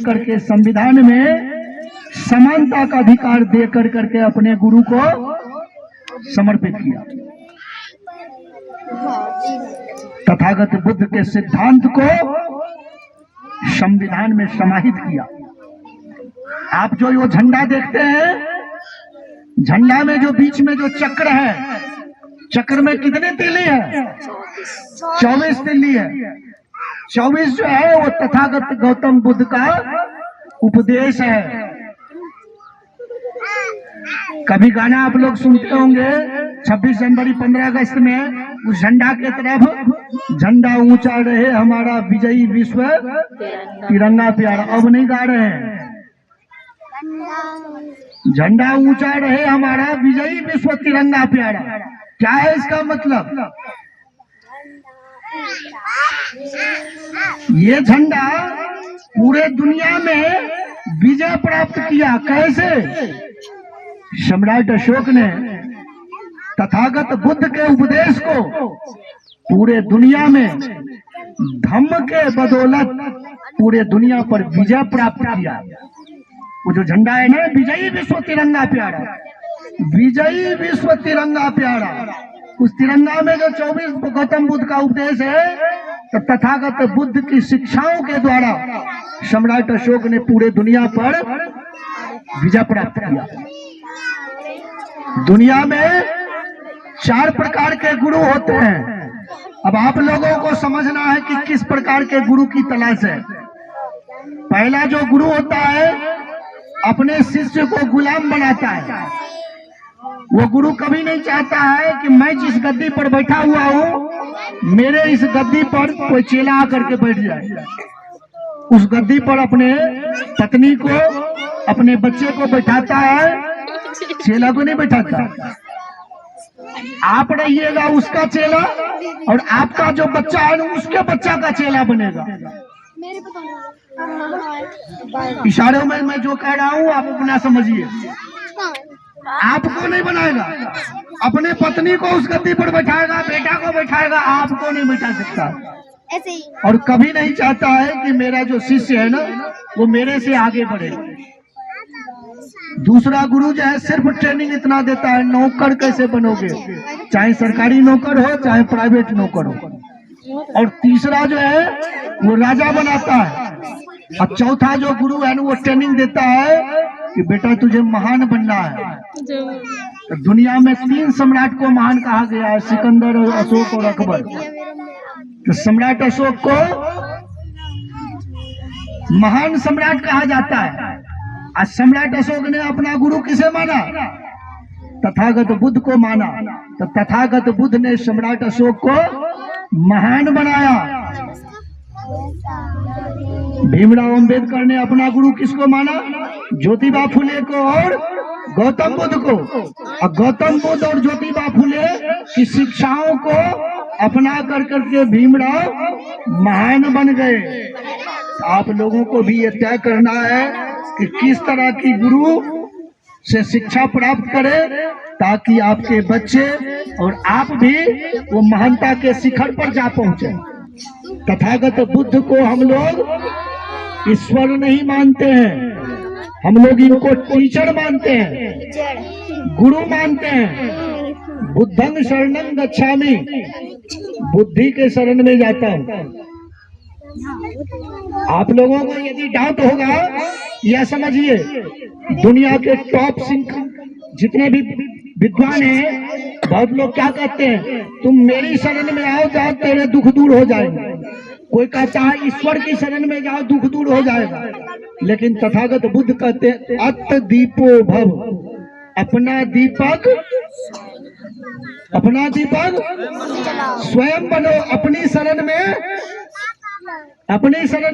करके संविधान में समानता का अधिकार दे करके अपने गुरु को समर्पित किया। तथागत बुद्ध के सिद्धांत को संविधान में समाहित किया। आप जो वो झंडा देखते हैं, झंडा में जो बीच में जो चक्र है, चक्र में कितने तीली है? 24 तीली है। 24 जो है वो तथागत गौतम बुद्ध का उपदेश है। कभी गाना आप लोग सुनते होंगे 26 जनवरी 15 अगस्त में, उस झंडा के तरफ झंडा ऊंचा रहे हमारा विजयी विश्व तिरंगा प्यारा। अब नहीं गा रहे हैं, झंडा ऊंचा रहे हमारा विजयी विश्व तिरंगा प्यारा। क्या है इसका मतलब? ये झंडा पूरे दुनिया में विजय प्राप्त किया। कैसे? सम्राट अशोक ने तथागत बुद्ध के उपदेश को पूरे दुनिया में धम्म के बदौलत पूरे दुनिया पर विजय प्राप्त किया। वो जो झंडा है ना, विजयी विश्व तिरंगा प्यारा, विजयी विश्व तिरंगा प्यारा। उस तिरंगा में जो 24 गौतम बुद्ध का उपदेश है, तो तथागत बुद्ध की शिक्षाओं के द्वारा सम्राट अशोक ने पूरे दुनिया पर विजय प्राप्त किया। दुनिया में 4 प्रकार के गुरु होते हैं। अब आप लोगों को समझना है कि किस प्रकार के गुरु की तलाश है। पहला जो गुरु होता है, अपने शिष्य को गुलाम बनाता है। वो गुरु कभी नहीं चाहता है कि मैं जिस गद्दी पर बैठा हुआ हूँ, मेरे इस गद्दी पर कोई चेला आकर के बैठ जाए। उस गद्दी पर अपने पत्नी को, अपने बच्चे को बैठाता है, चेला को नहीं बैठाता। आप रहिएगा उसका चेला, और आपका जो बच्चा है उसके बच्चा का चेला बनेगा। इशारों में मैं जो कह रहा हूँ आप अपना समझिए। आपको नहीं बनाएगा, अपने पत्नी को उस गद्दी पर बैठाएगा, बेटा को बैठाएगा, आपको नहीं बैठा सकता। और कभी नहीं चाहता है कि मेरा जो शिष्य है ना, वो मेरे से आगे बढ़े। दूसरा गुरु जो है सिर्फ ट्रेनिंग इतना देता है, नौकर कैसे बनोगे, चाहे सरकारी नौकर हो चाहे प्राइवेट नौकर हो। और तीसरा जो है वो राजा बनाता है। और चौथा जो गुरु है ना, वो ट्रेनिंग देता है कि बेटा तुझे महान बनना है। तो दुनिया में 3 सम्राट को महान कहा गया है, सिकंदर, अशोक और अकबर। तो सम्राट अशोक को महान सम्राट कहा जाता है। आज सम्राट अशोक ने अपना गुरु किसे माना? तथागत बुद्ध को माना। तो तथागत बुद्ध ने सम्राट अशोक को महान बनाया। भीमराव अंबेडकर ने अपना गुरु किसको माना? ज्योतिबा फुले को और गौतम बुद्ध को। और गौतम बुद्ध और ज्योतिबा फुले की शिक्षाओं को अपना करके भीमराव महान बन गए। आप लोगों को भी ये तय करना है कि किस तरह की गुरु से शिक्षा प्राप्त करें, ताकि आपके बच्चे और आप भी वो महानता के शिखर पर जा पहुंचे। तथागत बुद्ध को हम लोग ईश्वर नहीं मानते हैं, हम लोग इनको टीचर मानते हैं, गुरु मानते हैं। बुद्धं शरणं गच्छामि, बुद्धि के शरण में जाता हूँ। आप लोगों को यदि डाउट होगा, यह समझिए, दुनिया के टॉप जितने भी विद्वान हैं, बहुत लोग क्या कहते हैं, तुम मेरी शरण में आओ, जाओ तेरे दुख दूर हो जाएंगे। कोई कहता है ईश्वर की शरण में जाओ, दुख दूर हो जाएगा। लेकिन तथागत बुद्ध कहते हैं अत दीपो भव, अपना दीपक स्वयं बनो। अपनी शरण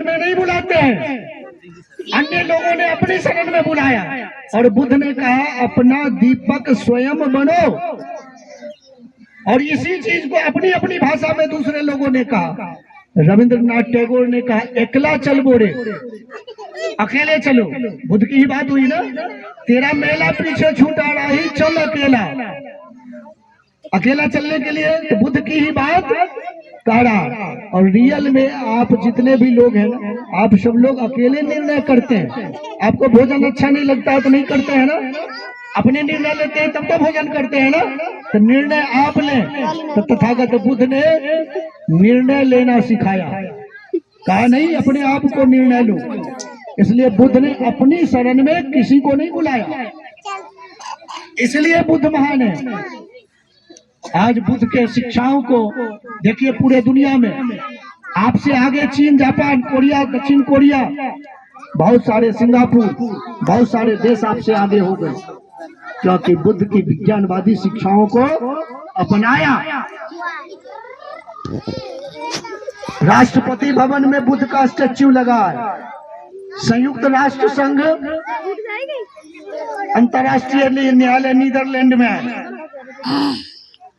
में नहीं बुलाते हैं, अन्य लोगों ने अपनी शरण में बुलाया। और बुद्ध ने कहा अपना दीपक स्वयं बनो। और इसी चीज को अपनी अपनी भाषा में दूसरे लोगों ने कहा। रविंद्रनाथ टैगोर ने कहा एकला चल बोरे, अकेले चलो। बुद्ध की ही बात हुई ना, तेरा मेला पीछे छूटा रही, चल अकेला। अकेला चलने के लिए तो बुद्ध की ही बात काढ़ा। और रियल में आप जितने भी लोग हैं ना, आप सब लोग अकेले निर्णय करते हैं। आपको भोजन अच्छा नहीं लगता है तो नहीं करते हैं ना, अपने निर्णय लेते हैं तब तो भोजन करते हैं ना। तो निर्णय आप लें। तो तथागत बुद्ध ने निर्णय लेना सिखाया, कहा नहीं अपने आप को निर्णय लो। इसलिए बुद्ध ने अपनी शरण में किसी को नहीं बुलाया, इसलिए बुद्ध महान है। आज बुद्ध के शिक्षाओं को देखिए पूरे दुनिया में, आपसे आगे चीन, जापान, कोरिया, दक्षिण कोरिया, बहुत सारे, सिंगापुर, बहुत सारे देश आपसे आगे हो गए, क्योंकि बुद्ध की विज्ञानवादी शिक्षाओं को अपनाया। राष्ट्रपति भवन में बुद्ध का स्टैच्यू लगा है। संयुक्त राष्ट्र संघ अंतर्राष्ट्रीय न्यायालय नीदरलैंड में है।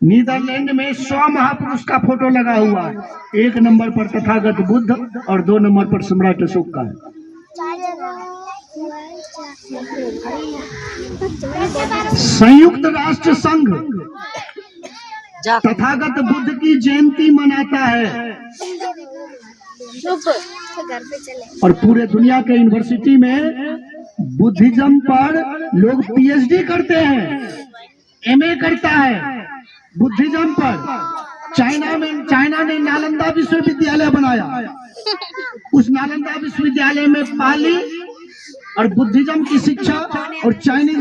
नीदरलैंड में 100 महापुरुष का फोटो लगा हुआ है। 1 नंबर पर तथागत बुद्ध और 2 नंबर पर सम्राट अशोक का है। संयुक्त राष्ट्र संघ तथागत बुद्ध की जयंती मनाता है और पूरे दुनिया के यूनिवर्सिटी में बुद्धिज्म पर लोग पीएचडी करते हैं, एमए करता है बुद्धिज्म पर। चाइना ने नालंदा विश्वविद्यालय बनाया। उस नालंदा विश्वविद्यालय में पाली और बुद्धिज्म की शिक्षा और चाइनीज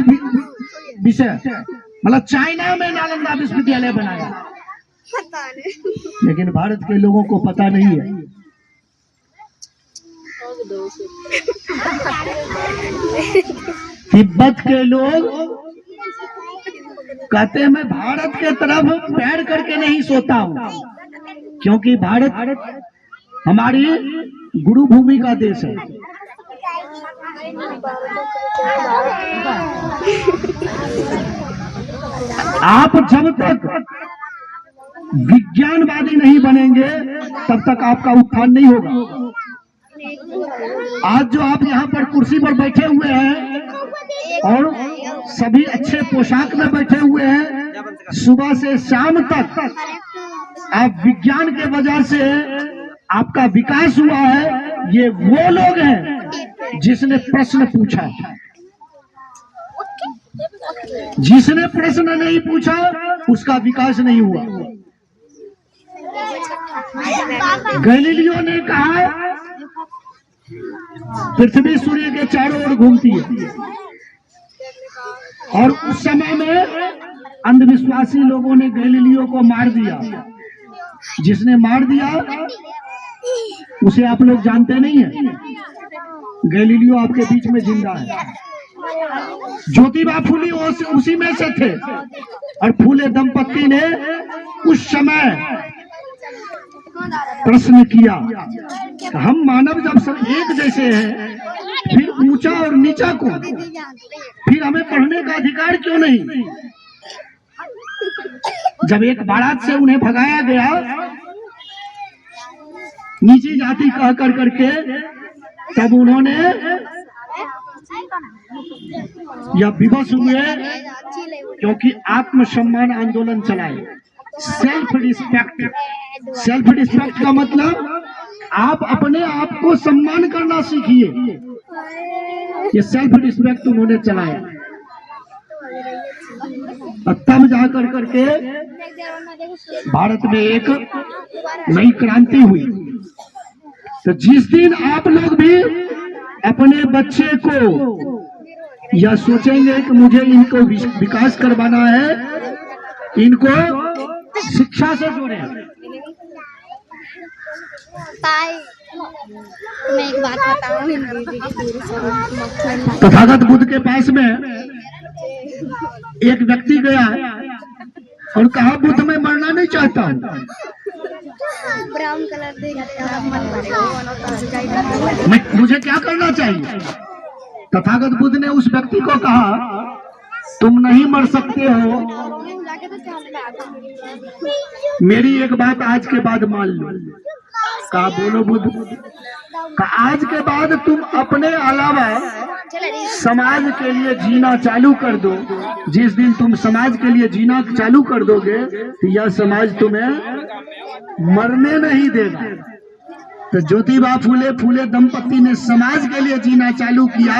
विषय, मतलब चाइना में नालंदा विश्वविद्यालय बनाया। लेकिन भारत के लोगों को पता नहीं है। तिब्बत के लोग कहते हैं मैं भारत के तरफ पैर करके नहीं सोता हूं, क्योंकि भारत हमारी गुरु भूमि का देश है। आप जब तक विज्ञानवादी नहीं बनेंगे तब तक आपका उत्थान नहीं होगा। आज जो आप यहाँ पर कुर्सी पर बैठे हुए हैं और सभी अच्छे पोशाक में बैठे हुए हैं, सुबह से शाम तक आप विज्ञान के वजह से आपका विकास हुआ है। ये वो लोग हैं जिसने प्रश्न पूछा। जिसने प्रश्न नहीं पूछा उसका विकास नहीं हुआ। गैलीलियो ने कहा पृथ्वी सूर्य के चारों ओर घूमती है, और उस समय में अंधविश्वासी लोगों ने गैलीलियो को मार दिया। जिसने मार दिया उसे आप लोग जानते नहीं है। गैलीलियो आपके बीच में जिंदा है। ज्योतिबा फूले उसी में से थे, और फूले दंपत्ति ने उस समय प्रश्न किया, हम मानव जब सब एक जैसे हैं, फिर ऊंचा और नीचा को, फिर हमें पढ़ने का अधिकार क्यों नहीं? जब एक बारात से उन्हें भगाया गया नीची जाति कह कर करके, तब उन्होंने या विवश हुए, क्योंकि आत्मसम्मान आंदोलन चलाए। Self respect. सेल्फ रिस्पेक्ट का मतलब आप अपने आप को सम्मान करना सीखिए। ये सेल्फ रिस्पेक्ट उन्होंने चलाया, और तब जाकर करके भारत में एक नई क्रांति हुई। तो जिस दिन आप लोग भी अपने बच्चे को या सोचेंगे कि मुझे इनको विकास करवाना है, इनको शिक्षा से जोड़े। मैं एक बात बताऊं, तथागत बुद्ध के पास में एक व्यक्ति गया और कहा बुद्ध मैं मरना नहीं चाहता हूँ। ब्राउन कलर मुझे क्या करना चाहिए? तथागत बुद्ध ने उस व्यक्ति को कहा तुम नहीं मर सकते हो, मेरी एक बात आज के बाद मान लो। कहा बोलो बुद्ध। कहा आज के बाद तुम अपने अलावा समाज के लिए जीना चालू कर दो। जिस दिन तुम समाज के लिए जीना चालू कर दोगे तो यह समाज तुम्हें मरने नहीं देगा। तो ज्योतिबा फूले दंपति ने समाज के लिए जीना चालू किया।